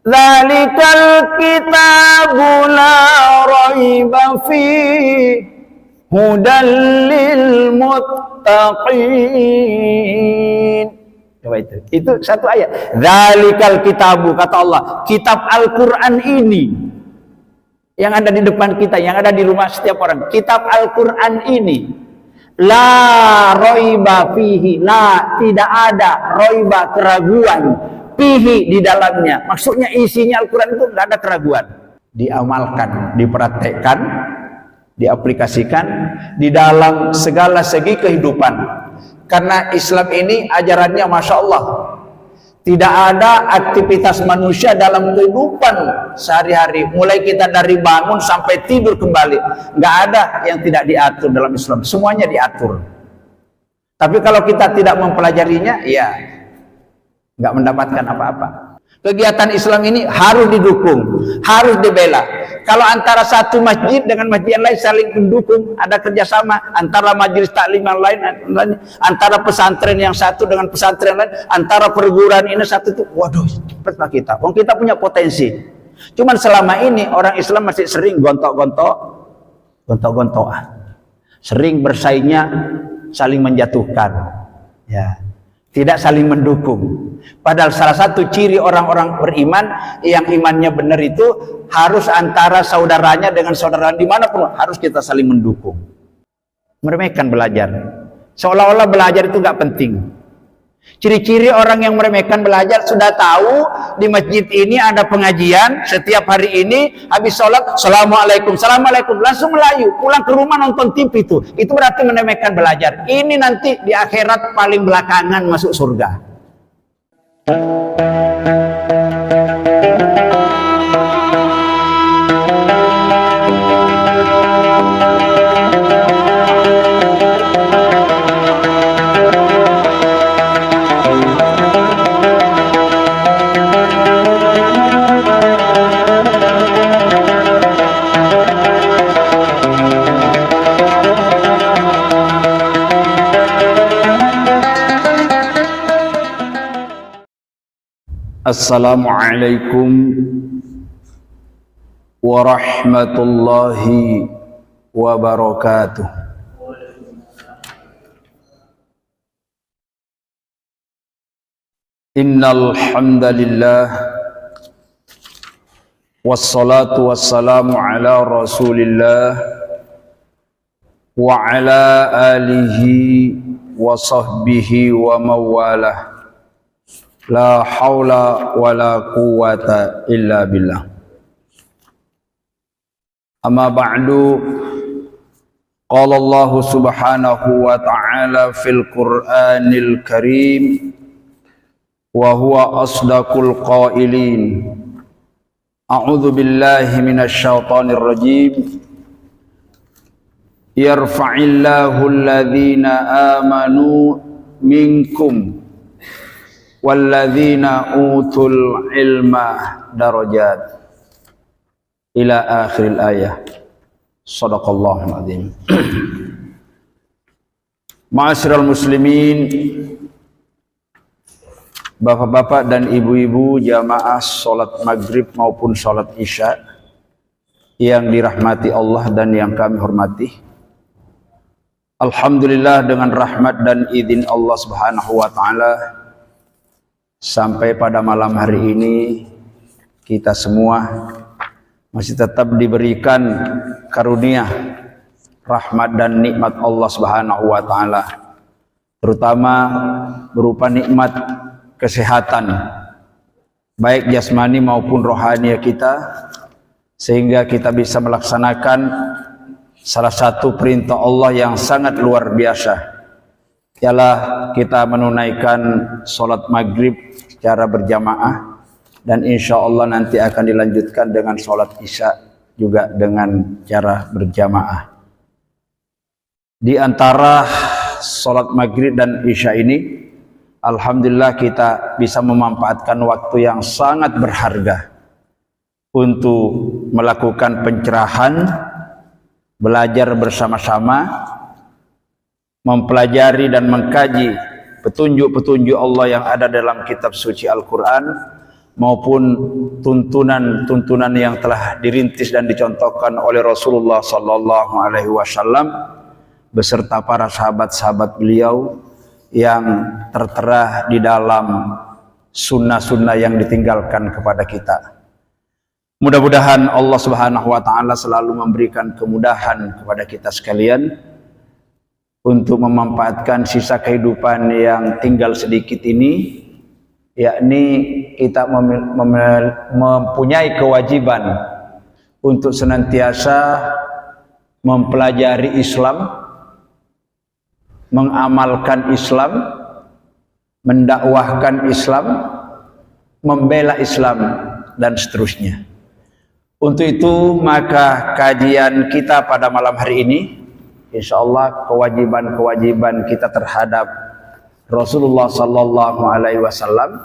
Dzalikal kitabu la raiba fihi hudal lil muttaqin. Coba itu satu ayat. Dzalikal kitabu, kata Allah, kitab Al-Qur'an ini yang ada di depan kita, yang ada di rumah setiap orang. Kitab Al-Qur'an ini la raiba fihi, la, tidak ada raiba, keraguan, fihi, di dalamnya. Maksudnya isinya Al-Quran itu nggak ada keraguan. Diamalkan, dipraktekkan, diaplikasikan di dalam segala segi kehidupan. Karena Islam ini ajarannya Masya Allah, tidak ada aktivitas manusia dalam kehidupan sehari-hari, mulai kita dari bangun sampai tidur kembali, nggak ada yang tidak diatur dalam Islam, semuanya diatur. Tapi kalau kita tidak mempelajarinya, ya nggak mendapatkan apa-apa. Kegiatan Islam ini harus didukung, harus dibela. Kalau antara satu masjid dengan masjid yang lain saling mendukung, ada kerjasama antara majelis taklim yang lain, antara pesantren yang satu dengan pesantren lain, antara perguruan ini satu itu, waduh, cepatlah kita. Wong kita punya potensi. Cuman selama ini orang Islam masih sering gontok-gontokan, sering bersaingnya, saling menjatuhkan, ya, tidak saling mendukung. Padahal salah satu ciri orang-orang beriman yang imannya benar itu harus antara saudaranya dengan saudara dimanapun harus kita saling mendukung. Meremehkan belajar, seolah-olah belajar itu nggak penting. Ciri-ciri orang yang meremehkan belajar, sudah tahu di masjid ini ada pengajian setiap hari ini, habis sholat assalamualaikum, assalamualaikum, langsung melayu pulang ke rumah nonton TV. Itu berarti meremehkan belajar. Ini nanti di akhirat paling belakangan masuk surga. Assalamualaikum warahmatullahi wabarakatuh. Innal hamdalillah wassalatu wassalamu ala Rasulillah wa ala alihi wa sahbihi wa mawalah. La haula wa la quwata illa billah. Amma ba'du, qala Allah subhanahu wa ta'ala fil Qur'anil Karim wa huwa asdaqul qailin. A'udzu billahi minasy syaithanir rajim. Yarfa'illahu alladhina amanu minkum walladzina utul ilma darajat ila akhiril ayah. Shadaqallahul azim. Ma'asyiral muslimin, bapak-bapak dan ibu-ibu jamaah salat maghrib maupun salat isya yang dirahmati Allah dan yang kami hormati. Alhamdulillah, dengan rahmat dan izin Allah Subhanahu wa taala, sampai pada malam hari ini kita semua masih tetap diberikan karunia, rahmat dan nikmat Allah Subhanahu wa taala, terutama berupa nikmat kesehatan baik jasmani maupun rohani kita, sehingga kita bisa melaksanakan salah satu perintah Allah yang sangat luar biasa, ialah kita menunaikan sholat maghrib secara berjamaah, dan insya Allah nanti akan dilanjutkan dengan sholat isya juga dengan cara berjamaah. Di antara sholat maghrib dan isya ini, alhamdulillah kita bisa memanfaatkan waktu yang sangat berharga untuk melakukan pencerahan, belajar bersama-sama, mempelajari dan mengkaji petunjuk-petunjuk Allah yang ada dalam kitab suci Al-Quran, maupun tuntunan-tuntunan yang telah dirintis dan dicontohkan oleh Rasulullah sallallahu alaihi wasallam beserta para sahabat-sahabat beliau yang tertera di dalam sunnah-sunnah yang ditinggalkan kepada kita. Mudah-mudahan Allah Subhanahu wa taala selalu memberikan kemudahan kepada kita sekalian untuk memanfaatkan sisa kehidupan yang tinggal sedikit ini, yakni kita mempunyai kewajiban untuk senantiasa mempelajari Islam, mengamalkan Islam, mendakwahkan Islam, membela Islam, dan seterusnya. Untuk itu maka kajian kita pada malam hari ini, insya Allah kewajiban-kewajiban kita terhadap Rasulullah sallallahu alaihi wasallam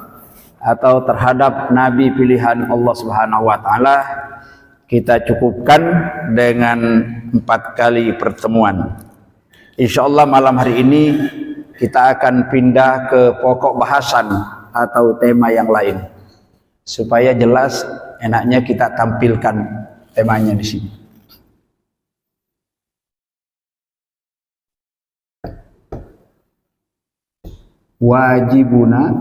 atau terhadap Nabi pilihan Allah Subhanahu wa taala kita cukupkan dengan 4 kali pertemuan. Insya Allah malam hari ini kita akan pindah ke pokok bahasan atau tema yang lain supaya jelas enaknya kita tampilkan temanya di sini. Wajibuna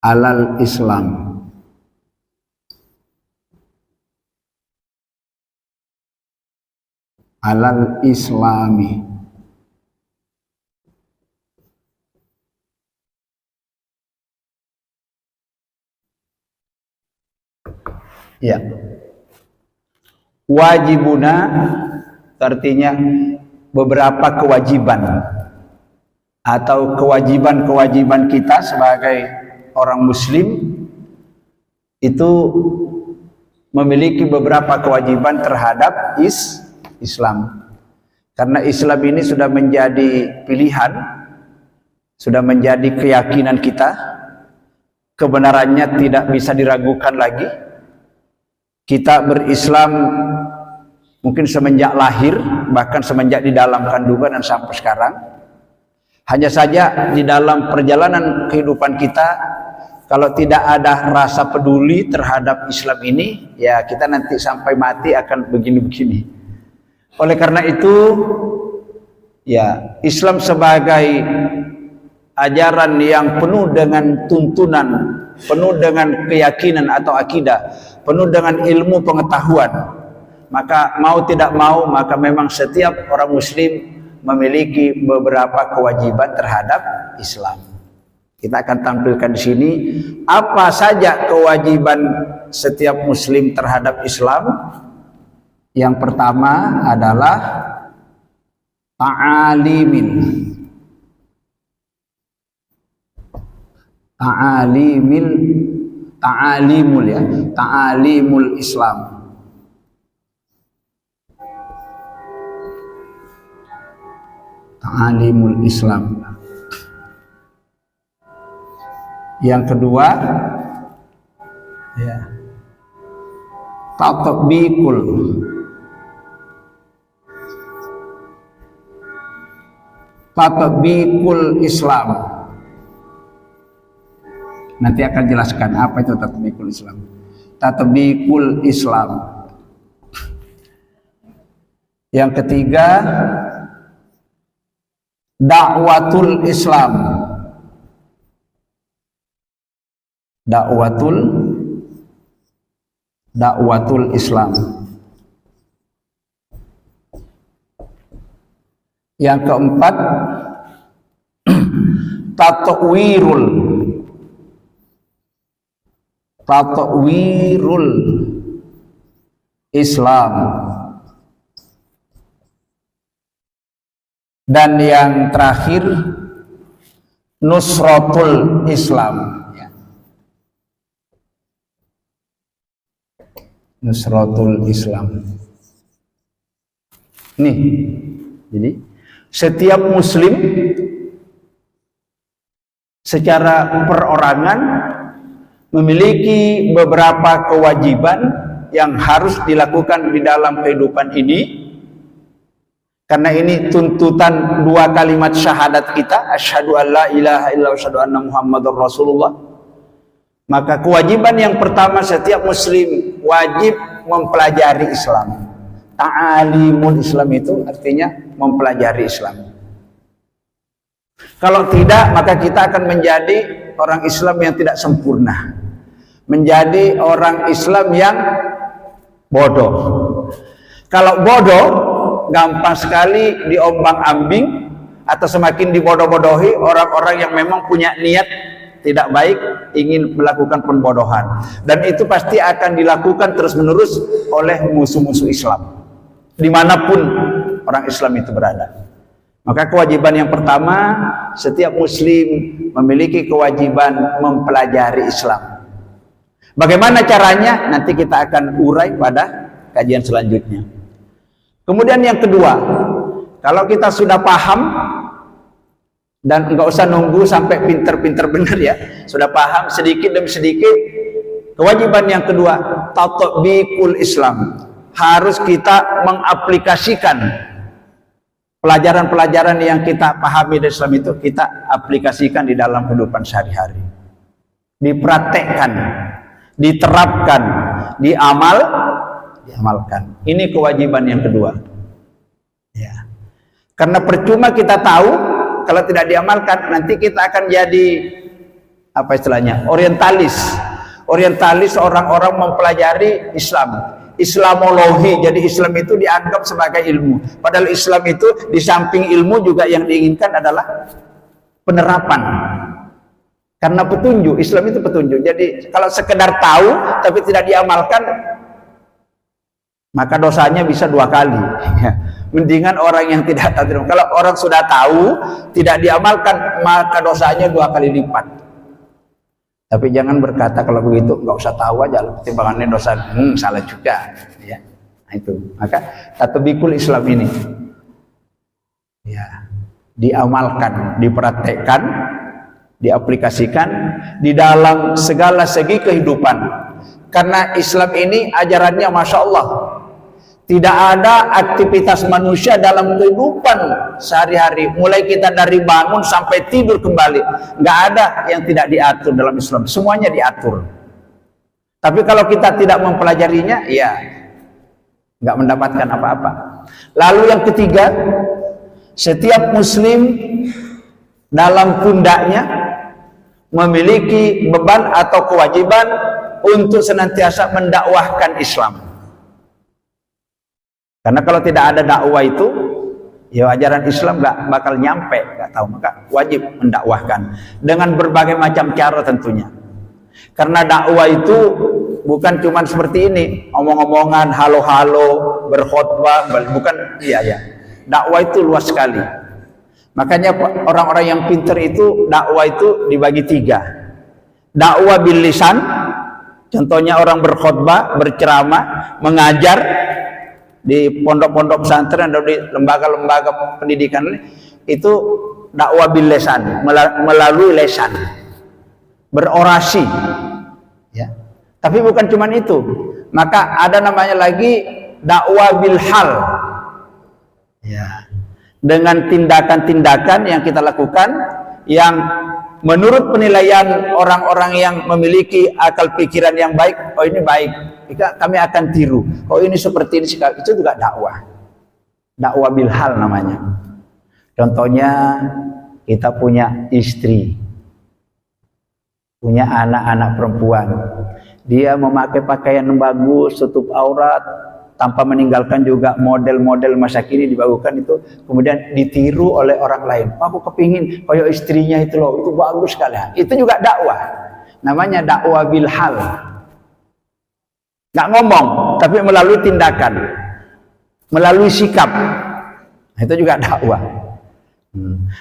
alal Islam. Alal Islami. Ya. Wajibuna artinya beberapa kewajiban atau kewajiban-kewajiban kita sebagai orang muslim itu memiliki beberapa kewajiban terhadap Islam. Karena Islam ini sudah menjadi pilihan, sudah menjadi keyakinan kita, kebenarannya tidak bisa diragukan lagi. Kita berislam mungkin semenjak lahir, bahkan semenjak di dalam kandungan dan sampai sekarang. Hanya saja di dalam perjalanan kehidupan kita, kalau tidak ada rasa peduli terhadap Islam ini, ya kita nanti sampai mati akan begini-begini. Oleh karena itu, ya Islam sebagai ajaran yang penuh dengan tuntunan, penuh dengan keyakinan atau akidah, penuh dengan ilmu pengetahuan, maka mau tidak mau, maka memang setiap orang muslim memiliki beberapa kewajiban terhadap Islam. Kita akan tampilkan di sini apa saja kewajiban setiap muslim terhadap Islam. Yang pertama adalah ta'alimul Islam. Ta'alimul Islam. Yang kedua, ya, tatbiqul Islam. Nanti akan jelaskan apa itu tatbiqul Islam. Tatbiqul Islam. Yang ketiga, dakwatul Islam. Dakwatul Islam. Yang keempat, tatwirul Islam. Dan yang terakhir, nusratul Islam. Nusratul Islam. Nih, jadi setiap muslim secara perorangan memiliki beberapa kewajiban yang harus dilakukan di dalam kehidupan ini, Karena ini tuntutan dua kalimat syahadat kita, asyhadu an la ilaha illallah wa asyhadu anna muhammadar rasulullah. Maka kewajiban yang pertama setiap muslim wajib mempelajari Islam. Ta'alimul Islam itu artinya mempelajari Islam. Kalau tidak, maka kita akan menjadi orang Islam yang tidak sempurna, menjadi orang Islam yang bodoh. Kalau bodoh, gampang sekali diombang-ambing atau semakin dibodoh-bodohi orang-orang yang memang punya niat tidak baik, ingin melakukan pembodohan. Dan itu pasti akan dilakukan terus-menerus oleh musuh-musuh Islam, dimanapun orang Islam itu berada. Maka kewajiban yang pertama, setiap muslim memiliki kewajiban mempelajari Islam. Bagaimana caranya? Nanti kita akan urai pada kajian selanjutnya. Kemudian yang kedua, kalau kita sudah paham, dan enggak usah nunggu sampai pinter-pinter benar ya, sudah paham sedikit demi sedikit, kewajiban yang kedua, tatbiqul Islam. Harus kita mengaplikasikan pelajaran-pelajaran yang kita pahami dari Islam itu, kita aplikasikan di dalam kehidupan sehari-hari. Dipraktekkan, diterapkan, diamalkan. Ini kewajiban yang kedua. Ya. Karena percuma kita tahu, kalau tidak diamalkan, nanti kita akan jadi apa istilahnya? Orientalis. Orientalis orang-orang mempelajari Islam. Islamologi, jadi Islam itu dianggap sebagai ilmu. Padahal Islam itu di samping ilmu juga yang diinginkan adalah penerapan. Karena petunjuk, Islam itu petunjuk. Jadi kalau sekedar tahu tapi tidak diamalkan, maka dosanya bisa 2 kali. Mendingan orang yang tidak tahu. Kalau orang sudah tahu tidak diamalkan, maka dosanya 2 kali lipat. Tapi jangan berkata kalau begitu nggak usah tahu aja, timbangannya dosa, salah juga, ya. Nah, itu. Maka tatbiqul Islam ini, ya, diamalkan, dipraktekkan, diaplikasikan di dalam segala segi kehidupan. Karena Islam ini ajarannya, masya Allah, tidak ada aktivitas manusia dalam kehidupan sehari-hari, mulai kita dari bangun sampai tidur kembali, nggak ada yang tidak diatur dalam Islam, semuanya diatur. Tapi kalau kita tidak mempelajarinya, ya nggak mendapatkan apa-apa. Lalu yang ketiga, setiap muslim dalam pundaknya memiliki beban atau kewajiban untuk senantiasa mendakwahkan Islam. Karena kalau tidak ada dakwah itu, ya ajaran Islam nggak bakal nyampe, nggak tahu. Maka wajib mendakwahkan dengan berbagai macam cara tentunya. Karena dakwah itu bukan cuma seperti ini, omong-omongan, halo-halo, berkhutbah, bukan, iya ya. Dakwah itu luas sekali. Makanya orang-orang yang pintar itu dakwah itu dibagi 3. Dakwah bil lisan, contohnya orang berkhutbah, berceramah, mengajar di pondok-pondok pesantren atau di lembaga-lembaga pendidikan, itu dakwah bil lisan, melalui lisan, berorasi, ya. Tapi bukan cuma itu, maka ada namanya lagi dakwah bil hal, ya, dengan tindakan-tindakan yang kita lakukan yang menurut penilaian orang-orang yang memiliki akal pikiran yang baik, oh ini baik, kami akan tiru. Oh ini seperti ini, itu juga dakwah. Dakwah bil hal namanya. Contohnya kita punya istri, punya anak-anak perempuan, dia memakai pakaian yang bagus, tutup aurat, tanpa meninggalkan juga model-model masa kini dibagukan itu, kemudian ditiru oleh orang lain. Aku kepingin kayak istrinya itu loh, itu bagus sekali. Itu juga dakwah. Namanya dakwah bil hal. Nggak ngomong, tapi melalui tindakan, melalui sikap. Itu juga dakwah.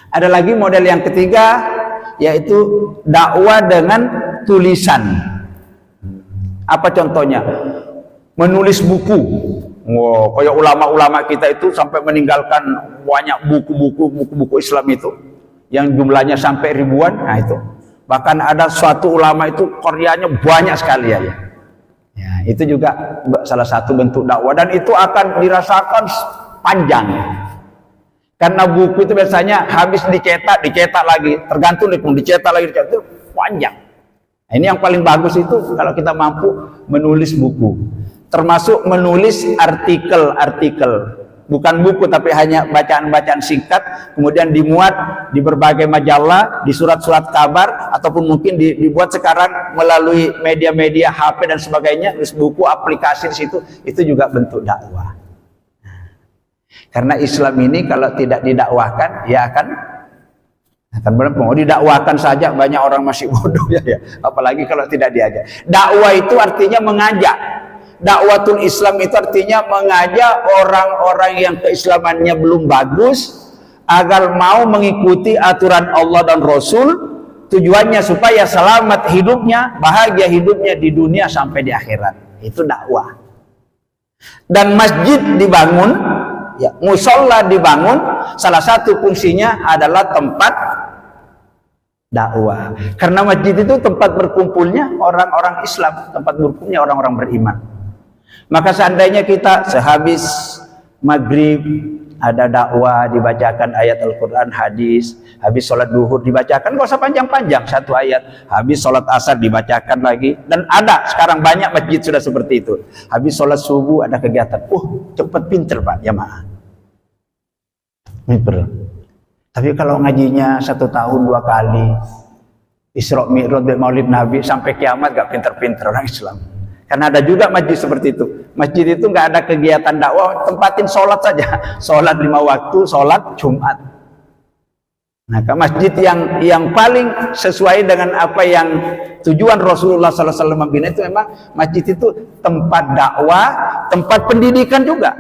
Ada lagi model yang ketiga, yaitu dakwah dengan tulisan. Apa contohnya? Menulis buku. Wow, kayak ulama-ulama kita itu sampai meninggalkan banyak buku-buku Islam itu yang jumlahnya sampai ribuan. Nah itu. Bahkan ada suatu ulama itu karyanya banyak sekali ya. Ya, itu juga salah satu bentuk dakwah, dan itu akan dirasakan panjang. Karena buku itu biasanya habis dicetak lagi, tergantung dicetak lagi, itu panjang. Nah, ini yang paling bagus itu kalau kita mampu menulis buku, termasuk menulis artikel-artikel. Bukan buku tapi hanya bacaan-bacaan singkat, kemudian dimuat di berbagai majalah, di surat-surat kabar, ataupun mungkin dibuat sekarang melalui media-media HP dan sebagainya, terus buku, aplikasi di situ, itu juga bentuk dakwah. Karena Islam ini kalau tidak didakwahkan, ya akan berapa? Didakwakan saja banyak orang masih bodoh ya. Apalagi kalau tidak diajak. Dakwah itu artinya mengajak. Dakwatul Islam itu artinya mengajak orang-orang yang keislamannya belum bagus agar mau mengikuti aturan Allah dan Rasul, tujuannya supaya selamat hidupnya, bahagia hidupnya di dunia sampai di akhirat. Itu dakwah. Dan masjid dibangun, ya, musola dibangun, salah satu fungsinya adalah tempat dakwah. Karena masjid itu tempat berkumpulnya orang-orang Islam, tempat berkumpulnya orang-orang beriman. Maka seandainya kita sehabis maghrib ada dakwah, dibacakan ayat Al-Quran, hadis, habis sholat duhur dibacakan, gak usah panjang-panjang, satu ayat, habis sholat asar dibacakan lagi, dan ada sekarang banyak masjid sudah seperti itu. Habis sholat subuh ada kegiatan, cepet pinter Pak jamaah, pinter. Tapi kalau ngajinya 1 tahun 2 kali, Isra Mi'raj Maulid Nabi sampai kiamat, gak pinter-pinter orang Islam. Karena ada juga masjid seperti itu. Masjid itu nggak ada kegiatan dakwah, tempatin sholat saja. Sholat 5 waktu, sholat Jumat. Nah, masjid yang paling sesuai dengan apa yang tujuan Rasulullah SAW membina itu memang masjid itu tempat dakwah, tempat pendidikan juga.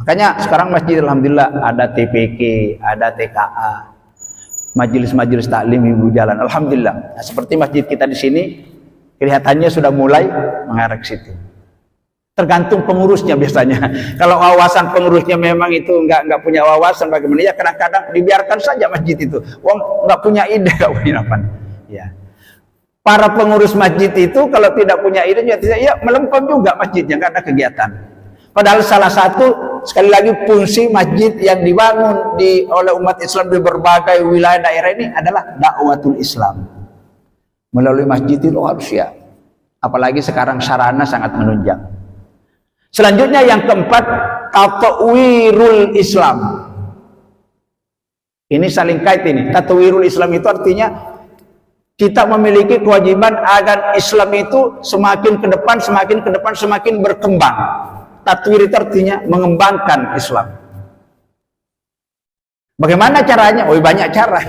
Makanya sekarang masjid alhamdulillah ada TPK, ada TKA, majelis-majelis taklim ibu jalan. Alhamdulillah. Nah, seperti masjid kita di sini. Kelihatannya sudah mulai mengarah ke situ. Tergantung pengurusnya biasanya. Kalau wawasan pengurusnya memang itu nggak punya wawasan bagaimana, ya kadang-kadang dibiarkan saja masjid itu. Wong nggak punya ide, nggak punya apa. Ya. Para pengurus masjid itu kalau tidak punya ide, ya melempem juga masjidnya, nggak ada kegiatan. Padahal salah satu sekali lagi fungsi masjid yang dibangun oleh umat Islam di berbagai wilayah daerah ini adalah dakwatul Islam. Melalui masjid itu harus ya. Apalagi sekarang sarana sangat menunjang. Selanjutnya yang keempat, tatwirul Islam. Ini saling kait ini. Tatwirul Islam itu artinya kita memiliki kewajiban agar Islam itu semakin ke depan, semakin berkembang. Tatwir itu artinya mengembangkan Islam. Bagaimana caranya? Banyak cara.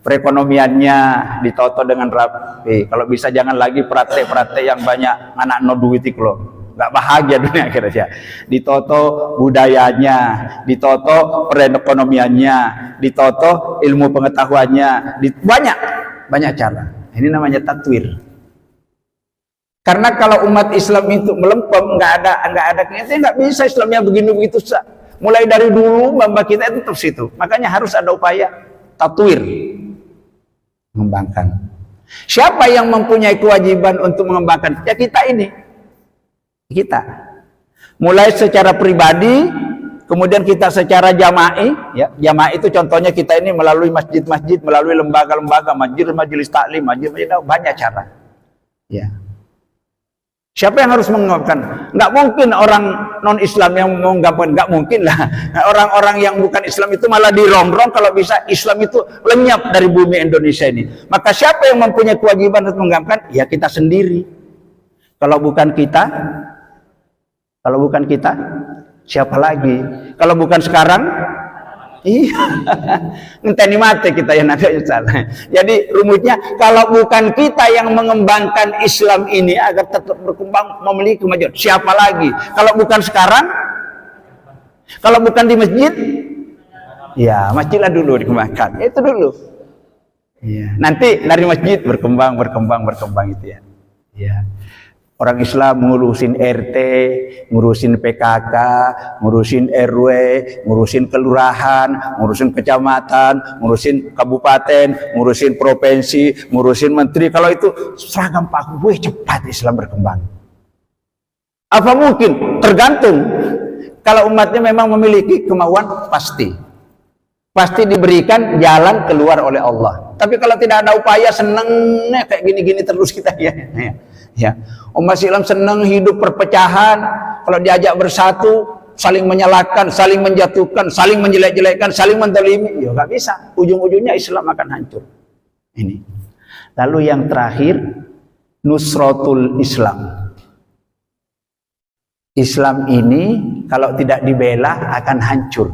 Perekonomiannya ditoto dengan rapi. Kalau bisa jangan lagi praktek-praktek yang banyak anak no duit itu loh. Nggak bahagia dunia akhirnya. Ditoto budayanya, ditoto perekonomiannya, ditoto ilmu pengetahuannya, banyak cara. Ini namanya tatwir. Karena kalau umat Islam itu melempem, nggak ada kegiatan, nggak bisa Islamnya begini begitu. Mulai dari dulu mbak kita itu terus itu. Makanya harus ada upaya tatwir. Mengembangkan. Siapa yang mempunyai kewajiban untuk mengembangkan? Ya kita ini. Kita. Mulai secara pribadi, kemudian kita secara jama'i, ya. Jama'i itu contohnya kita ini melalui masjid-masjid, melalui lembaga-lembaga, majelis taklim, majelis banyak cara. Ya. Siapa yang harus mengembangkan? Nggak mungkin orang non-Islam yang mengembangkan, nggak mungkin lah. Orang-orang yang bukan Islam itu malah dirongrong kalau bisa Islam itu lenyap dari bumi Indonesia ini. Maka siapa yang mempunyai kewajiban untuk mengembangkan? Ya kita sendiri. Kalau bukan kita, siapa lagi? Kalau bukan sekarang, iya, ngenteni mati kita ya nanti salah. Jadi rumusnya kalau bukan kita yang mengembangkan Islam ini agar tetap berkembang memiliki kemajuan, siapa lagi? Kalau bukan sekarang, kalau bukan di masjid, ya masjidlah dulu dikembangkan. Itu dulu. Ya, nanti dari masjid berkembang itu ya. Ya. Orang Islam ngurusin RT, ngurusin PKK, ngurusin RW, ngurusin kelurahan, ngurusin kecamatan, ngurusin kabupaten, ngurusin provinsi, ngurusin menteri. Kalau itu seragam paku, cepat Islam berkembang. Apa mungkin tergantung. Kalau umatnya memang memiliki kemauan, pasti diberikan jalan keluar oleh Allah. Tapi kalau tidak ada upaya, senengnya kayak gini-gini terus kita ya. Umat Islam senang hidup perpecahan. Kalau diajak bersatu, saling menyalahkan, saling menjatuhkan, saling menjelek-jelekkan, saling menzalimi, ya nggak bisa. Ujung-ujungnya Islam akan hancur. Ini. Lalu yang terakhir, nusratul Islam. Islam ini kalau tidak dibela akan hancur.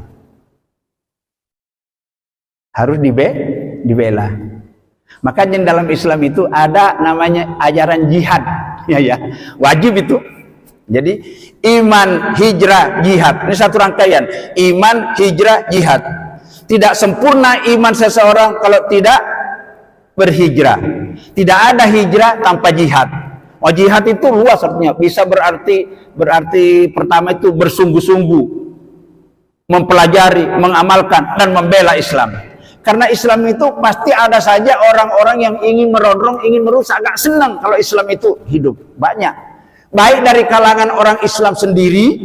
Harus dibela. Makanya dalam Islam itu ada namanya ajaran jihad. Ya. Wajib itu. Jadi iman, hijrah, jihad. Ini satu rangkaian. Iman, hijrah, jihad. Tidak sempurna iman seseorang kalau tidak berhijrah. Tidak ada hijrah tanpa jihad. Oh, jihad itu luas artinya. Bisa berarti pertama itu bersungguh-sungguh mempelajari, mengamalkan dan membela Islam. Karena Islam itu pasti ada saja orang-orang yang ingin merongrong, ingin merusak, gak senang kalau Islam itu hidup. Banyak. Baik dari kalangan orang Islam sendiri.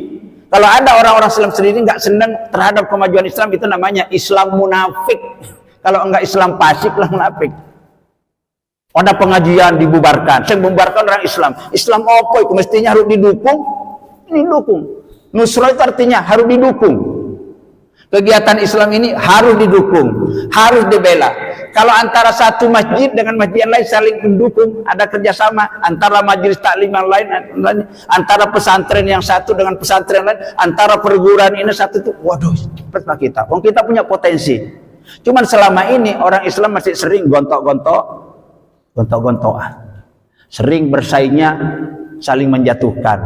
Kalau ada orang-orang Islam sendiri gak senang terhadap kemajuan Islam, itu namanya Islam munafik. Kalau enggak Islam fasik lah munafik. Ada pengajian dibubarkan, saya membubarkan orang Islam. Islam apa itu? Mestinya harus didukung. Ini dukung. Nusrah itu artinya harus didukung. Kegiatan Islam ini harus didukung, harus dibela. Kalau antara satu masjid dengan masjid yang lain saling mendukung, ada kerjasama antara majelis taklim yang lain, antara pesantren yang satu dengan pesantren yang lain, antara perguruan ini satu itu, waduh, cepatlah kita. Wong kita punya potensi. Cuman selama ini orang Islam masih sering gontok-gontokan, sering bersaingnya, saling menjatuhkan,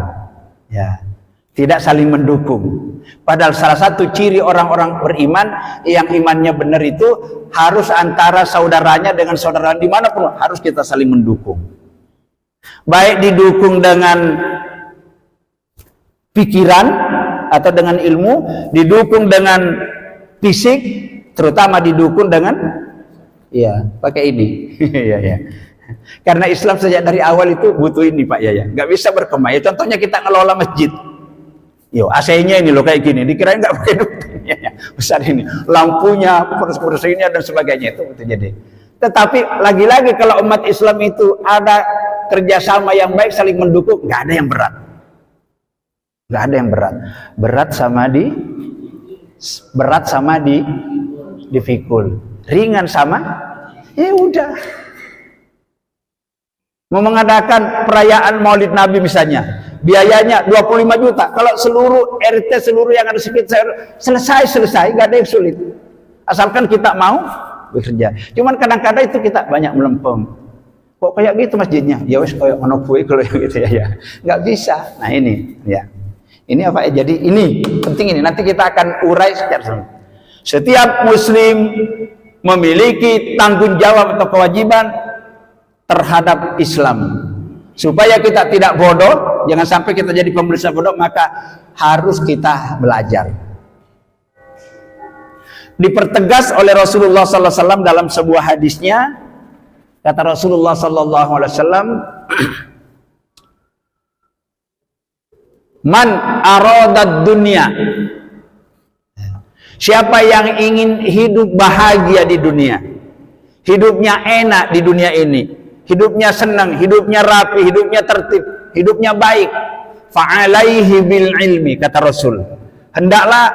ya, tidak saling mendukung. Padahal salah satu ciri orang-orang beriman yang imannya benar itu harus antara saudaranya dengan saudara dimanapun harus kita saling mendukung. Baik didukung dengan pikiran atau dengan ilmu, didukung dengan fisik, terutama didukung dengan pakai ini. Ya. Karena Islam sejak dari awal itu butuh ini Pak ya. Nggak bisa berkembang. Contohnya kita ngelola masjid. AC-nya ini loh kayak gini. Dikirain nggak pakai duit. Besar ini. Lampunya, kursinya dan sebagainya itu betul jadi. Tetapi lagi-lagi kalau umat Islam itu ada kerjasama yang baik, saling mendukung, nggak ada yang berat. Nggak ada yang berat. Berat sama dipikul. Ringan sama ya udah. Mau mengadakan perayaan Maulid Nabi misalnya, biayanya 25 juta. Kalau seluruh RT, seluruh yang ada sekitar selesai, nggak ada yang sulit. Asalkan kita mau bekerja. Cuman kadang-kadang itu kita banyak melempem. Kok kayak gitu masjidnya? Ya wes kayak ono kue kalau gitu ya. Nggak bisa. Nah ini ya. Ini apa ya? Jadi ini penting ini. Nanti kita akan urai secara setiap muslim memiliki tanggung jawab atau kewajiban terhadap Islam. Supaya kita tidak bodoh, jangan sampai kita jadi pemerintah bodoh, maka harus kita belajar. Dipertegas oleh Rasulullah SAW dalam sebuah hadisnya, kata Rasulullah SAW, man aradad dunya, siapa yang ingin hidup bahagia di dunia, hidupnya enak di dunia ini, hidupnya senang, hidupnya rapi, hidupnya tertib, hidupnya baik, fa'alaihi bil ilmi, kata Rasul, hendaklah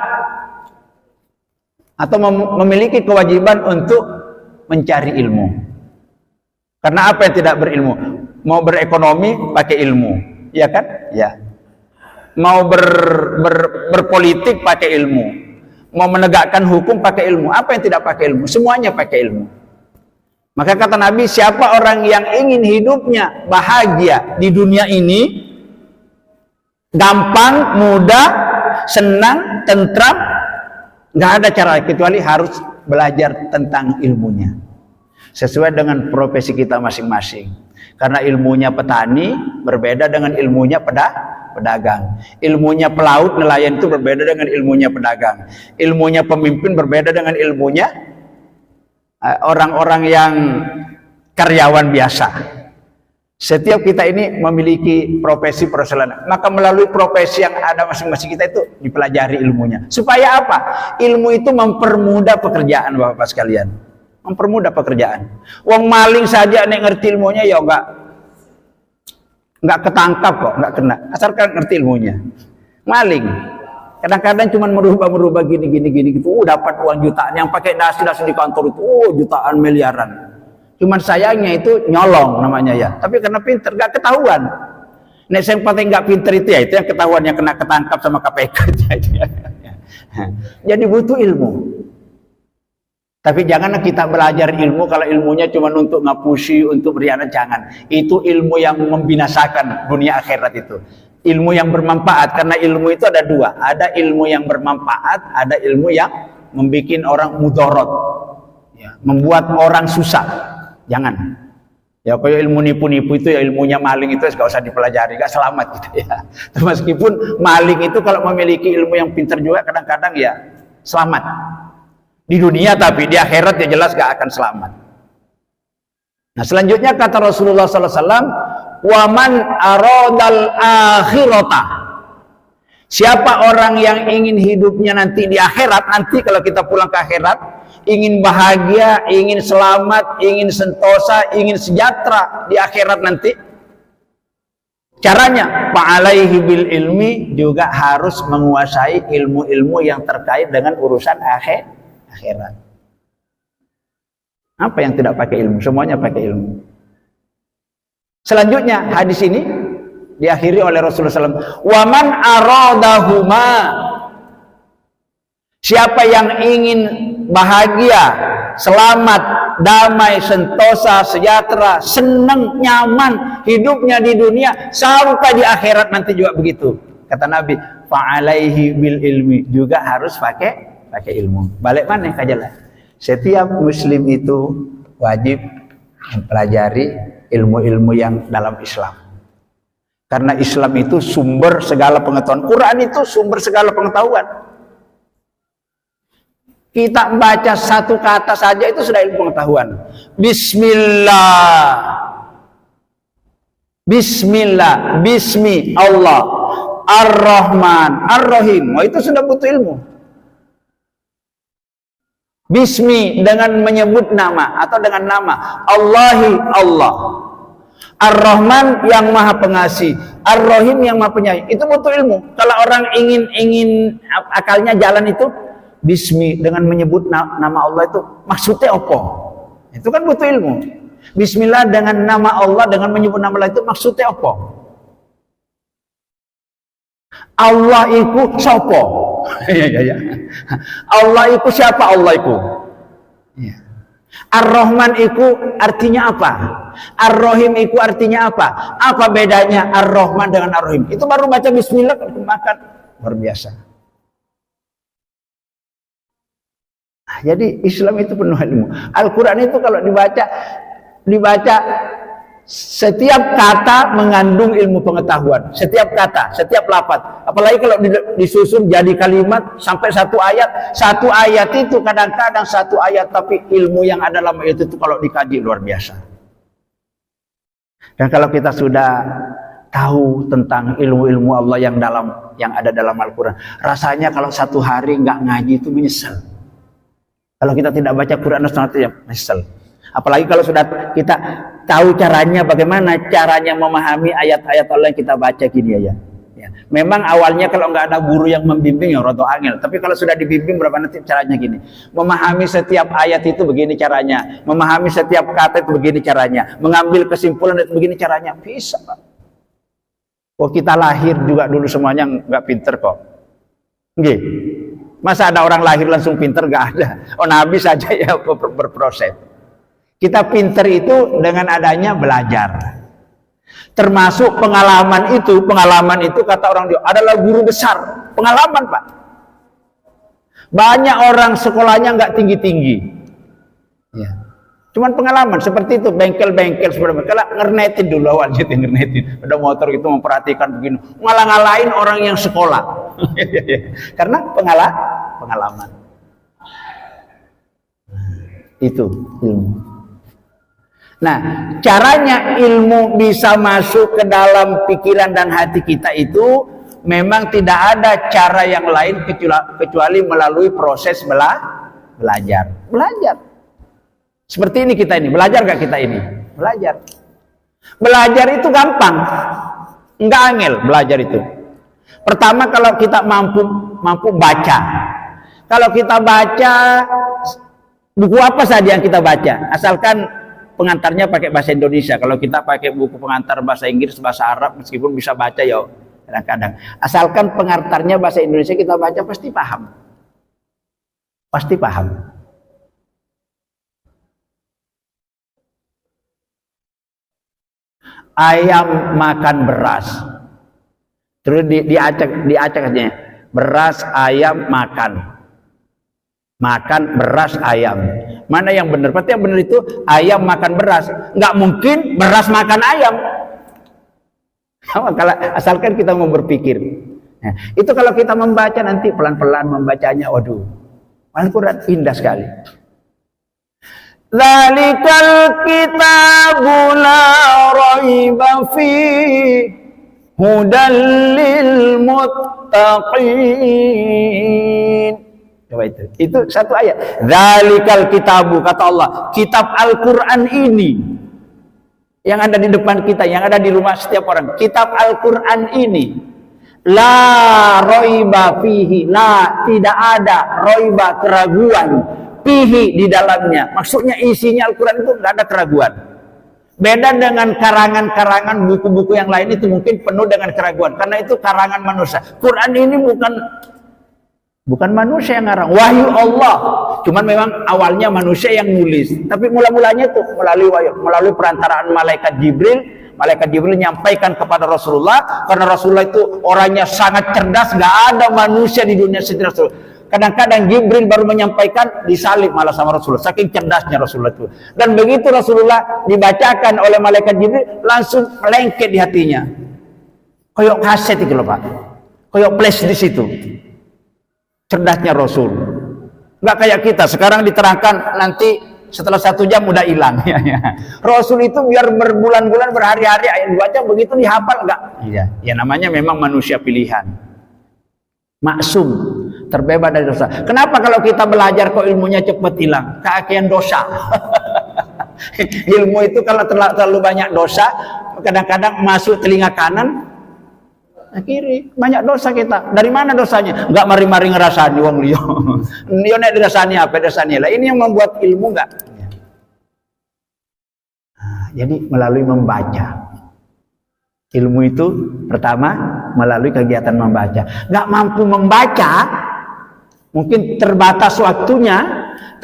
atau memiliki kewajiban untuk mencari ilmu. Karena apa yang tidak berilmu? Mau berekonomi pakai ilmu, ya kan? Ya. Mau berpolitik pakai ilmu, mau menegakkan hukum pakai ilmu. Apa yang tidak pakai ilmu? Semuanya pakai ilmu. Maka kata Nabi, siapa orang yang ingin hidupnya bahagia di dunia ini, gampang, mudah, senang, tentram, nggak ada cara kecuali harus belajar tentang ilmunya sesuai dengan profesi kita masing-masing. Karena ilmunya petani berbeda dengan ilmunya pedagang. Ilmunya pelaut, nelayan itu berbeda dengan ilmunya pedagang. Ilmunya pemimpin berbeda dengan ilmunya orang-orang yang karyawan biasa. Setiap kita ini memiliki profesi persoalan, maka melalui profesi yang ada masing-masing kita itu dipelajari ilmunya. Supaya apa? Ilmu itu mempermudah pekerjaan, Bapak sekalian. Mempermudah pekerjaan. Wong maling saja nek ngerti ilmunya ya enggak ketangkap kok, enggak kena. Asalkan ngerti ilmunya. Maling kadang-kadang cuma merubah gini gitu. Dapat uang jutaan, yang pakai dasi di kantor itu jutaan miliaran. Cuman sayangnya itu nyolong namanya ya. Tapi karena pinter gak ketahuan. Nek yang paling gak pinter itu ya itu yang ketahuan, yang kena ketangkap sama KPK. Jadi butuh ilmu. Tapi janganlah kita belajar ilmu kalau ilmunya cuma untuk ngapusi, untuk berianan, jangan. Itu ilmu yang membinasakan dunia akhirat itu. Ilmu yang bermanfaat, karena ilmu itu ada dua. Ada ilmu yang bermanfaat, ada ilmu yang membuat orang mudorot, ya, membuat orang susah. Jangan. Ya kayak ilmu nipu-nipu itu ya, ilmunya maling itu gak usah dipelajari, gak selamat gitu ya. Meskipun maling itu kalau memiliki ilmu yang pintar juga kadang-kadang ya selamat. Di dunia, tapi di akhirat ya jelas gak akan selamat. Nah selanjutnya kata Rasulullah SAW, waman aradal akhirata. Siapa orang yang ingin hidupnya nanti di akhirat, nanti kalau kita pulang ke akhirat, ingin bahagia, ingin selamat, ingin sentosa, ingin sejahtera di akhirat nanti, caranya fa'alaihi bil ilmi, juga harus menguasai ilmu-ilmu yang terkait dengan urusan akhirat. Apa yang tidak pakai ilmu? Semuanya pakai ilmu. Selanjutnya hadis ini diakhiri oleh Rasulullah SAW, waman aradahuma. Siapa yang ingin bahagia, selamat, damai, sentosa, sejahtera, senang, nyaman hidupnya di dunia sampai di akhirat nanti juga begitu. Kata Nabi, fa'alaihi bil ilmi, juga harus pakai ilmu. Balik mana kajalah. Setiap muslim itu wajib mempelajari ilmu-ilmu yang dalam Islam. Karena Islam itu sumber segala pengetahuan. Quran itu sumber segala pengetahuan. Kita baca satu kata saja itu sudah ilmu pengetahuan. Bismillah. Bismillah. Bismi Allah. Ar-Rahman. Ar-Rahim. Itu sudah butuh ilmu. Bismi dengan menyebut nama atau dengan nama. Allahi Allah. Ar-Rahman yang maha pengasih. Ar-Rahim yang maha penyayang. Itu butuh ilmu. Kalau orang ingin akalnya jalan itu, Bismi dengan menyebut nama Allah itu maksudnya apa? Itu kan butuh ilmu. Bismillah dengan nama Allah, dengan menyebut nama Allah itu maksudnya apa? Allah itu siapa? Ya. Allah itu siapa? Allah itu. Ya. Ar-Rahman itu artinya apa? Ar-Rahim itu artinya apa? Apa bedanya Ar-Rahman dengan Ar-Rahim? Itu baru baca Bismillah makan luar biasa. Jadi Islam itu penuh ilmu. Al-Quran itu kalau dibaca setiap kata mengandung ilmu pengetahuan. Setiap kata, setiap lafaz. Apalagi kalau disusun jadi kalimat sampai satu ayat. Satu ayat itu kadang-kadang satu ayat, tapi ilmu yang ada dalam ayat itu kalau dikaji luar biasa. Dan kalau kita sudah tahu tentang ilmu-ilmu Allah yang ada dalam Al-Quran, rasanya kalau satu hari nggak ngaji itu menyesal. Kalau kita tidak baca Quran nanti ya menyesal. Apalagi kalau sudah kita tahu caranya, bagaimana caranya memahami ayat-ayat Allah yang kita baca gini ya. Memang awalnya kalau nggak ada guru yang membimbing ya roto angel. Tapi kalau sudah dibimbing berapa nanti caranya gini. Memahami setiap ayat itu begini caranya. Memahami setiap kata itu begini caranya. Mengambil kesimpulan itu begini caranya. Bisa Pak. Oh kita lahir juga dulu semuanya nggak pinter kok. Nggih. Masa ada orang lahir langsung pinter? Gak ada. Oh Nabi saja ya berproses. Kita pinter itu dengan adanya belajar. Termasuk pengalaman itu kata orang dia adalah guru besar. Pengalaman Pak. Banyak orang sekolahnya nggak tinggi-tinggi. Ya. Cuman pengalaman seperti itu, bengkel-bengkel seperti itu. Kalau ngernetin dulu awalnya ngernetin. Ada motor itu memperhatikan begini. Ngalah-ngalahin orang yang sekolah. Karena pengalaman. Itu ilmu. Nah, caranya ilmu bisa masuk ke dalam pikiran dan hati kita itu memang tidak ada cara yang lain kecuali melalui proses belajar. Belajar. Seperti ini kita ini, belajar gak kita ini? Belajar. Belajar itu gampang. Enggak angel belajar itu. Pertama kalau kita mampu baca. Kalau kita baca buku apa saja yang kita baca, asalkan pengantarnya pakai bahasa Indonesia. Kalau kita pakai buku pengantar bahasa Inggris, bahasa Arab, meskipun bisa baca ya kadang-kadang. Asalkan pengantarnya bahasa Indonesia kita baca pasti paham. Pasti paham. Ayam makan beras. Terus diacak-acaknya. Beras ayam makan. Makan beras ayam. Mana yang benar? Berarti yang benar itu ayam makan beras. Nggak mungkin beras makan ayam. Kalau asalkan kita mau berpikir. Nah, itu kalau kita membaca nanti pelan-pelan membacanya, waduh, Al-Quran indah sekali. Dzalikal kitabu la raiba fi hudal lil muttaqin. Coba itu satu ayat. Dzalikal kitabu, kata Allah, kitab Al-Quran ini yang ada di depan kita, yang ada di rumah setiap orang, kitab Al-Quran ini la raiba fihi, la, tidak ada raiba, keraguan, fihi, di dalamnya. Maksudnya isinya Al-Quran itu nggak ada keraguan. Beda dengan karangan-karangan buku-buku yang lain, itu mungkin penuh dengan keraguan karena itu karangan manusia. Quran ini bukan manusia yang ngarang, wahyu Allah. Cuman memang awalnya manusia yang nulis, tapi mula-mulanya itu melalui wahyu, melalui perantaraan malaikat Jibril. Malaikat Jibril menyampaikan kepada Rasulullah, karena Rasulullah itu orangnya sangat cerdas, nggak ada manusia di dunia seperti Rasul. Kadang-kadang Jibril baru menyampaikan, disalib malah sama Rasulullah, saking cerdasnya Rasulullah itu. Dan begitu Rasulullah dibacakan oleh malaikat Jibril, langsung lengket di hatinya. Koyok kaset itu loh Pak, koyok flash di situ. Cerdasnya Rasul. Nggak kayak kita sekarang diterangkan, nanti setelah 1 jam udah hilang. Rasul itu biar berbulan-bulan, berhari-hari ayat dibaca, begitu dihafal enggak? Iya, ya namanya memang manusia pilihan. Maksum, terbebas dari dosa. Kenapa kalau kita belajar kok ilmunya cepat hilang? Keakian dosa. Ilmu itu kalau terlalu banyak dosa, kadang-kadang masuk telinga kanan, kiri, banyak dosa kita. Dari mana dosanya? Enggak mari-mari ngerasani wong liya. Liya nek dirasani apa dirasani lah. Ini yang membuat ilmu enggak? Nah, jadi melalui membaca. Ilmu itu pertama melalui kegiatan membaca. Enggak mampu membaca, mungkin terbatas waktunya,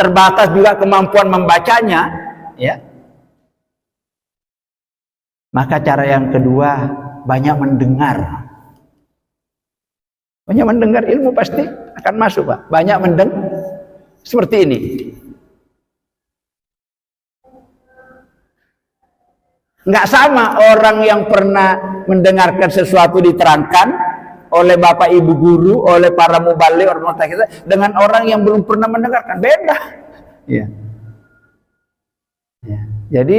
terbatas juga kemampuan membacanya, ya. Maka cara yang kedua, banyak mendengar. Banyak mendengar, ilmu pasti akan masuk Pak. Banyak mendengar seperti ini. Nggak sama orang yang pernah mendengarkan sesuatu diterangkan oleh bapak ibu guru, oleh para mubaligh, orang kita, dengan orang yang belum pernah mendengarkan, beda. Ya. Ya. Jadi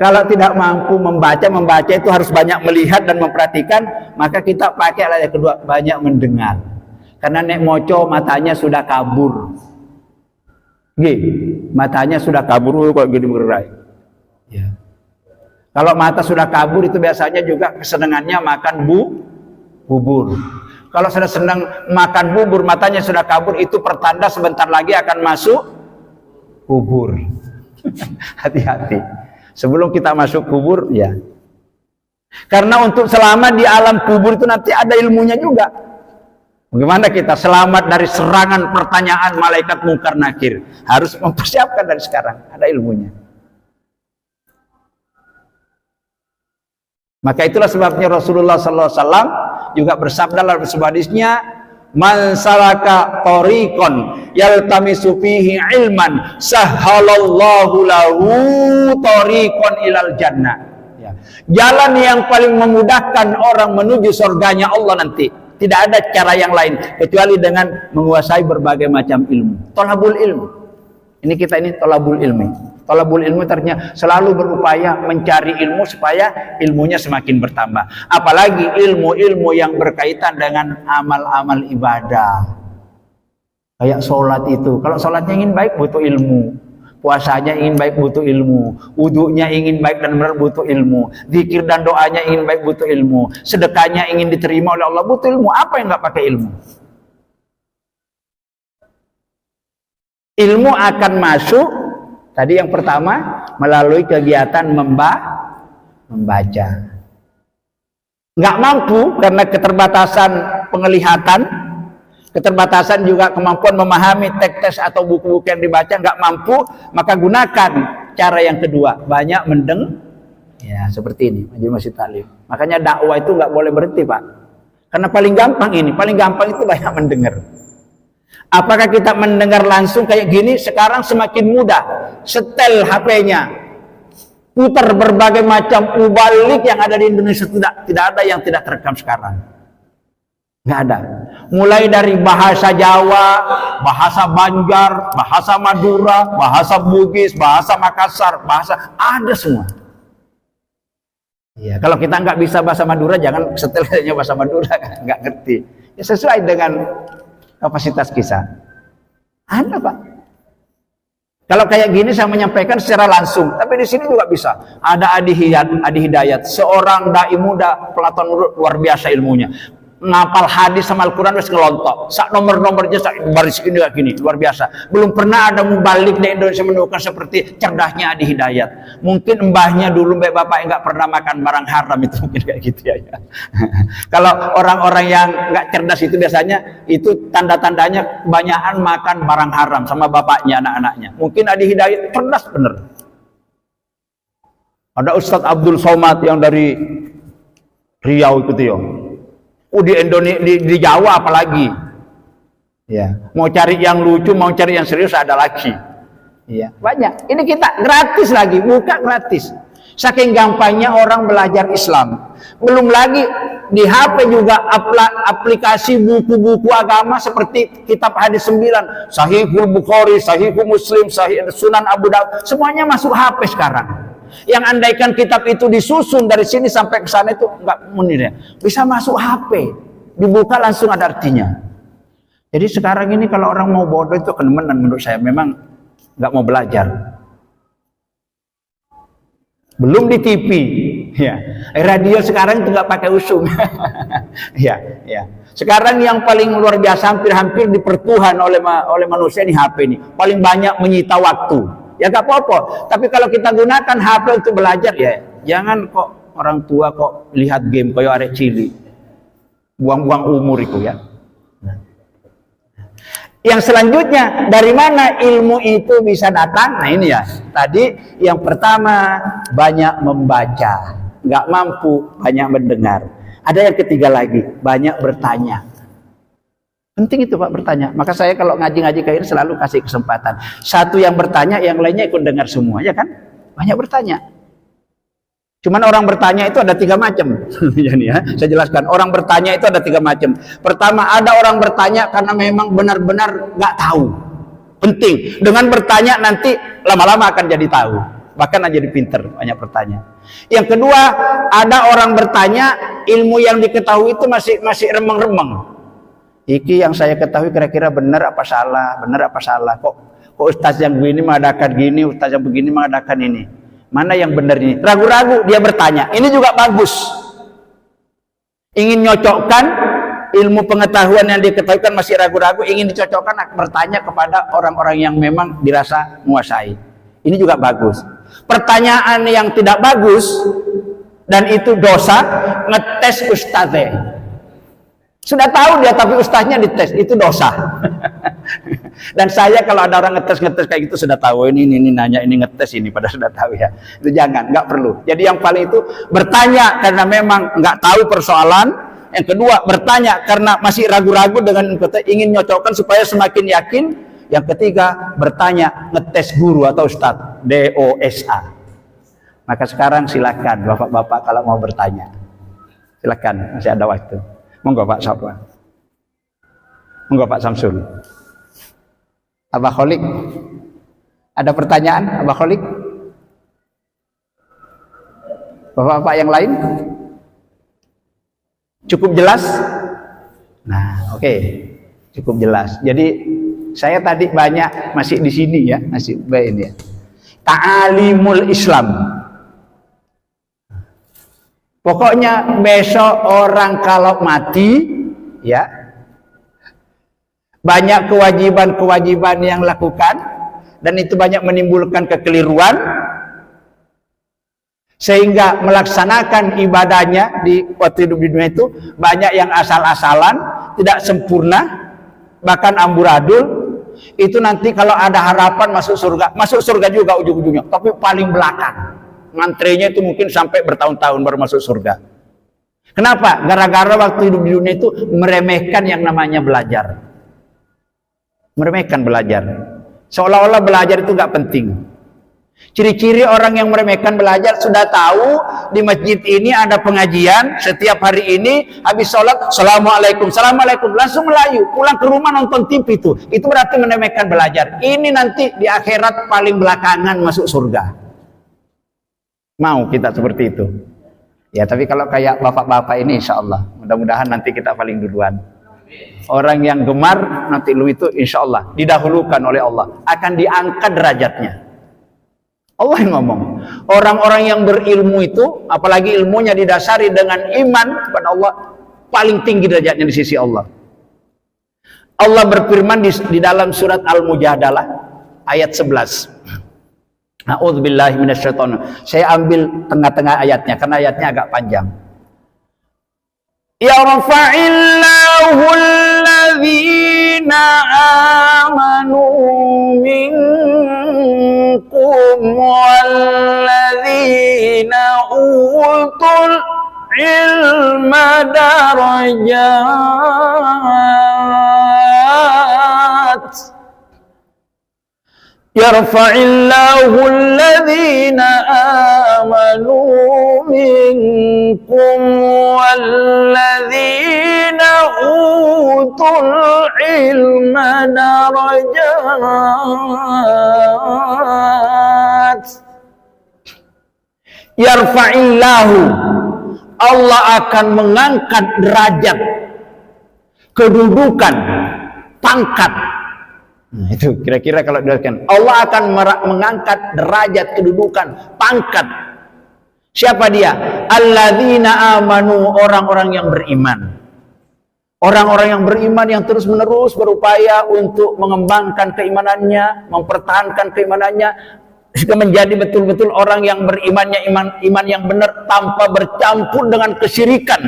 kalau tidak mampu membaca itu harus banyak melihat dan memperhatikan, maka kita pakai ayat kedua, banyak mendengar. Karena nek moco matanya sudah kabur. Matanya sudah kabur kok gini berai. Ya. Kalau mata sudah kabur itu biasanya juga kesenangannya makan bubur. Kalau sudah senang makan bubur, matanya sudah kabur, itu pertanda sebentar lagi akan masuk kubur. Hati-hati sebelum kita masuk kubur, ya. Karena untuk selamat di alam kubur itu nanti ada ilmunya juga. Bagaimana kita selamat dari serangan pertanyaan malaikat mungkar nakir? Harus mempersiapkan dari sekarang, ada ilmunya. Maka itulah sebabnya Rasulullah SAW juga bersabda dalam sebuah hadisnya, man salaka tariqan yaltamisu fihi ilman sahhalallahu lahu tariqan ilal jannah. Ya. Jalan yang paling memudahkan orang menuju surganya Allah nanti. Tidak ada cara yang lain kecuali dengan menguasai berbagai macam ilmu. Thalabul ilmu. Ini kita ini tolabul ilmi. Tolabul ilmu ternyata selalu berupaya mencari ilmu supaya ilmunya semakin bertambah. Apalagi ilmu-ilmu yang berkaitan dengan amal-amal ibadah. Kayak sholat itu. Kalau sholatnya ingin baik butuh ilmu. Puasanya ingin baik butuh ilmu. Wudunya ingin baik dan benar butuh ilmu. Zikir dan doanya ingin baik butuh ilmu. Sedekahnya ingin diterima oleh Allah butuh ilmu. Apa yang nggak pakai ilmu? Ilmu akan masuk tadi yang pertama melalui kegiatan membaca. Nggak mampu karena keterbatasan penglihatan, keterbatasan juga kemampuan memahami teks-teks atau buku-buku yang dibaca, nggak mampu, maka gunakan cara yang kedua, banyak ya seperti ini, Majelis Taklim. Makanya dakwah itu nggak boleh berhenti, Pak. Karena paling gampang itu banyak mendengar. Apakah kita mendengar langsung kayak gini? Sekarang semakin mudah. Setel HP-nya, putar berbagai macam mubalik yang ada di Indonesia. Tidak ada yang tidak terekam sekarang. Nggak ada. Mulai dari bahasa Jawa, bahasa Banjar, bahasa Madura, bahasa Bugis, bahasa Makassar, ada semua. Ya, kalau kita nggak bisa bahasa Madura, jangan setelnya bahasa Madura, nggak ngerti. Ya, sesuai dengan kapasitas kisah. Ada, Pak. Kalau kayak gini saya menyampaikan secara langsung, tapi di sini juga bisa. Ada Adi Hidayat, seorang dai muda Pelaton luar biasa ilmunya. Ngapal hadis sama Al-Quran wis ngelontok. Sak nomor-nomornya sak baris ini kayak gini, luar biasa. Belum pernah ada mubalik di Indonesia menemukan seperti cerdasnya Adi Hidayat. Mungkin mbahnya dulu mbak bapak nggak pernah makan barang haram itu mungkin kayak gitu ya. Kalau orang-orang yang nggak cerdas itu biasanya itu tanda-tandanya kebanyakan makan barang haram sama bapaknya, anak-anaknya. Mungkin Adi Hidayat cerdas bener. Ada Ustadz Abdul Somad yang dari Riau itu ya. Di Indonesia, di Jawa apalagi, ya. Mau cari yang lucu, mau cari yang serius ada lagi, ya. Banyak. Ini kita gratis lagi, buka gratis. Saking gampangnya orang belajar Islam. Belum lagi di HP juga aplikasi buku-buku agama seperti kitab hadis 9, Sahihul Bukhari, Sahihul Muslim, Sahih Sunan Abu Dawud, semuanya masuk HP sekarang. Yang andaikan kitab itu disusun dari sini sampai ke sana itu enggak menilai. Bisa masuk HP, dibuka langsung ada artinya. Jadi sekarang ini kalau orang mau bodoh itu kenemenan menurut saya, memang enggak mau belajar. Belum di TV, ya. Radio sekarang itu enggak pakai usung. Ya. Sekarang yang paling luar biasa hampir dipertuhan oleh manusia ini HP ini. Paling banyak menyita waktu. Ya gak apa-apa, tapi kalau kita gunakan HP untuk belajar ya jangan kok orang tua kok lihat game kayak arek cili, buang-buang umur itu ya. Yang selanjutnya, dari mana ilmu itu bisa datang? Nah ini ya, tadi yang pertama banyak membaca, nggak mampu banyak mendengar. Ada yang ketiga lagi, banyak bertanya. Penting itu Pak bertanya. Maka saya kalau ngaji-ngaji kayak ini selalu kasih kesempatan. Satu yang bertanya, yang lainnya ikut dengar semua, ya kan? Banyak bertanya. Cuman orang bertanya itu ada 3 macam. Ya, saya jelaskan. Orang bertanya itu ada 3 macam. Pertama, ada orang bertanya karena memang benar-benar nggak tahu. Penting. Dengan bertanya nanti lama-lama akan jadi tahu. Bahkan akan jadi pinter. Banyak bertanya. Yang kedua, ada orang bertanya ilmu yang diketahui itu masih remeng-remeng. Iki yang saya ketahui kira-kira benar apa salah, kok ustaz yang begini mengadakan gini, ustaz yang begini mengadakan ini, mana yang benar ini, ragu-ragu dia bertanya. Ini juga bagus, ingin nyocokkan ilmu pengetahuan yang diketahuikan masih ragu-ragu, ingin dicocokkan bertanya kepada orang-orang yang memang dirasa menguasai. Ini juga bagus. Pertanyaan yang tidak bagus dan itu dosa, ngetes ustaznya. Sudah tahu dia tapi ustaznya dites, itu dosa. Dan saya kalau ada orang ngetes kayak gitu sudah tahu, ini nanya, ini ngetes ini, pada sudah tahu ya. Itu jangan, nggak perlu. Jadi yang paling itu bertanya karena memang nggak tahu persoalan. Yang kedua bertanya karena masih ragu-ragu dengan ingin nyocokkan supaya semakin yakin. Yang ketiga bertanya ngetes guru atau ustaz, DOSA. Maka sekarang silakan bapak-bapak kalau mau bertanya, silakan, masih ada waktu. Monggo Pak Sapa. Monggo Pak Samsul. Abah Kholik. Ada pertanyaan, Abah Kholik? Bapak-bapak yang lain? Cukup jelas? Nah, oke. Cukup jelas. Jadi saya tadi banyak masih di sini ya, masih baik ini ya. Ta'alimul Islam. Pokoknya besok orang kalau mati ya, banyak kewajiban-kewajiban yang lakukan dan itu banyak menimbulkan kekeliruan sehingga melaksanakan ibadahnya di waktu hidup di dunia itu banyak yang asal-asalan, tidak sempurna, bahkan amburadul. Itu nanti kalau ada harapan masuk surga juga ujung-ujungnya, tapi paling belakang. Ngantrenya itu mungkin sampai bertahun-tahun baru masuk surga. Kenapa? Gara-gara waktu hidup di dunia itu meremehkan yang namanya belajar. Meremehkan belajar. Seolah-olah belajar itu gak penting. Ciri-ciri orang yang meremehkan belajar, sudah tahu di masjid ini ada pengajian setiap hari ini, habis sholat assalamualaikum, assalamualaikum, langsung melayu, pulang ke rumah nonton TV itu berarti meremehkan belajar. Ini nanti di akhirat paling belakangan masuk surga. Mau kita seperti itu ya? Tapi kalau kayak bapak-bapak ini insya Allah mudah-mudahan nanti kita paling duluan. Orang yang gemar nanti lu itu insya Allah didahulukan oleh Allah, akan diangkat derajatnya. Allah yang ngomong, orang-orang yang berilmu itu, apalagi ilmunya didasari dengan iman kepada Allah, paling tinggi derajatnya di sisi Allah. Allah berfirman di dalam surat Al-Mujadalah ayat 11. A'udzubillahi minasyaitonir. Saya ambil tengah-tengah ayatnya karena ayatnya agak panjang. Yarfa'illahu alladhina amanu minkum walladzina utul ilma darajat. Yarfa'illahu alladhina amanu minkum walladzina utul ilma darajat. Yarfa'illahu, Allah akan mengangkat derajat, kedudukan, pangkat. Nah, itu kira-kira kalau dilihatkan, Allah akan mengangkat derajat, kedudukan, pangkat. Siapa dia? Alladzina amanu, orang-orang yang beriman. Orang-orang yang beriman yang terus-menerus berupaya untuk mengembangkan keimanannya, mempertahankan keimanannya, sehingga menjadi betul-betul orang yang berimannya iman yang benar tanpa bercampur dengan kesyirikan.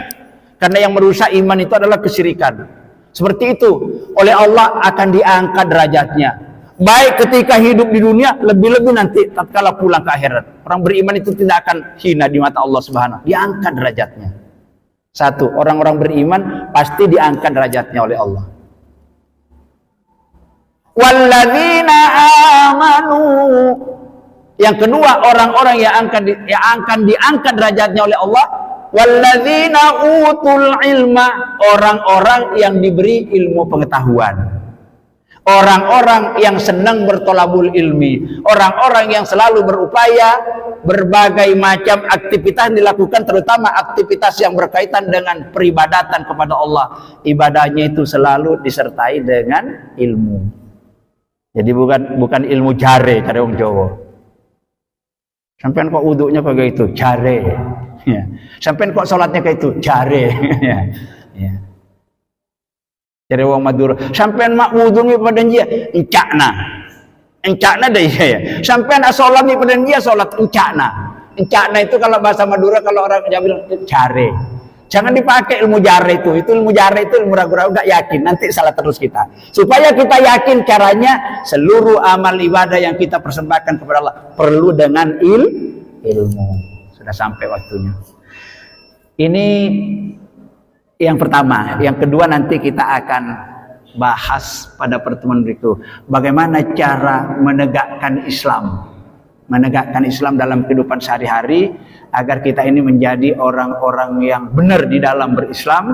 Karena yang merusak iman itu adalah kesyirikan. Seperti itu, oleh Allah akan diangkat derajatnya. Baik ketika hidup di dunia, lebih-lebih nanti tatkala pulang ke akhirat. Orang beriman itu tidak akan hina di mata Allah Subhanahu. Diangkat derajatnya. Satu, orang-orang beriman pasti diangkat derajatnya oleh Allah. Walladzina amanu. Yang kedua, orang-orang yang akan diangkat derajatnya oleh Allah. Walladzina utul ilma, orang-orang yang diberi ilmu pengetahuan, orang-orang yang senang bertolabul ilmi, orang-orang yang selalu berupaya berbagai macam aktivitas dilakukan, terutama aktivitas yang berkaitan dengan peribadatan kepada Allah. Ibadahnya itu selalu disertai dengan ilmu. Jadi bukan ilmu jare orang Jawa. Sampean kok wudhunya kayak gitu, jare. Ya. Sampai kok sholatnya kayak itu jare. Ya. Ya. Jare wong Madura. Sampai mak wudhu pada dia encakna deh ya. Sampai sholat pada dia sholat encakna. Encakna itu kalau bahasa Madura, kalau orang Jawa bilang jare. Jangan dipakai ilmu jare itu. Itu ilmu jare itu ilmu ragu-ragu, gak yakin, nanti salah terus kita. Supaya kita yakin caranya, seluruh amal ibadah yang kita persembahkan kepada Allah perlu dengan ilmu. Sudah sampai waktunya. Ini yang pertama. Yang kedua nanti kita akan bahas pada pertemuan berikut. Bagaimana cara menegakkan Islam. Menegakkan Islam dalam kehidupan sehari-hari. Agar kita ini menjadi orang-orang yang benar di dalam berislam.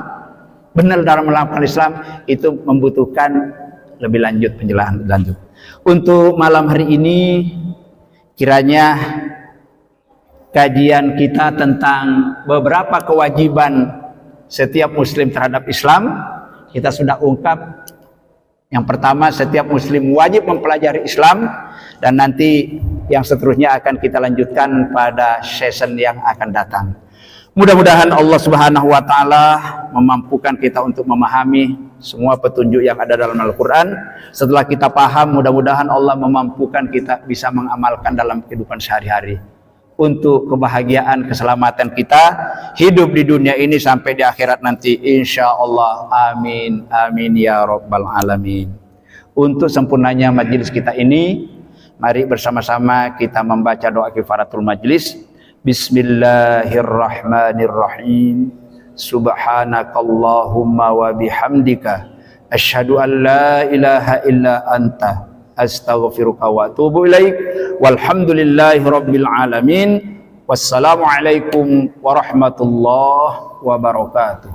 Benar dalam melakukan Islam. Itu membutuhkan lebih lanjut penjelasan lanjut. Untuk malam hari ini kiranya kajian kita tentang beberapa kewajiban setiap muslim terhadap Islam kita sudah ungkap. Yang pertama, setiap muslim wajib mempelajari Islam, dan nanti yang seterusnya akan kita lanjutkan pada season yang akan datang. Mudah-mudahan Allah Subhanahu wa taala memampukan kita untuk memahami semua petunjuk yang ada dalam Al-Qur'an. Setelah kita paham, mudah-mudahan Allah memampukan kita bisa mengamalkan dalam kehidupan sehari-hari untuk kebahagiaan, keselamatan kita hidup di dunia ini sampai di akhirat nanti, insya Allah. Amin amin ya rabbal alamin. Untuk sempurnanya majelis kita ini, mari bersama-sama kita membaca doa kifaratul majlis. Bismillahirrahmanirrahim. Subhanakallahumma wa bihamdika asyhadu an la ilaha illa anta astaghfiruka wa atubu ilaik. Walhamdulillahi rabbil alamin. Wassalamualaikum warahmatullahi wabarakatuh.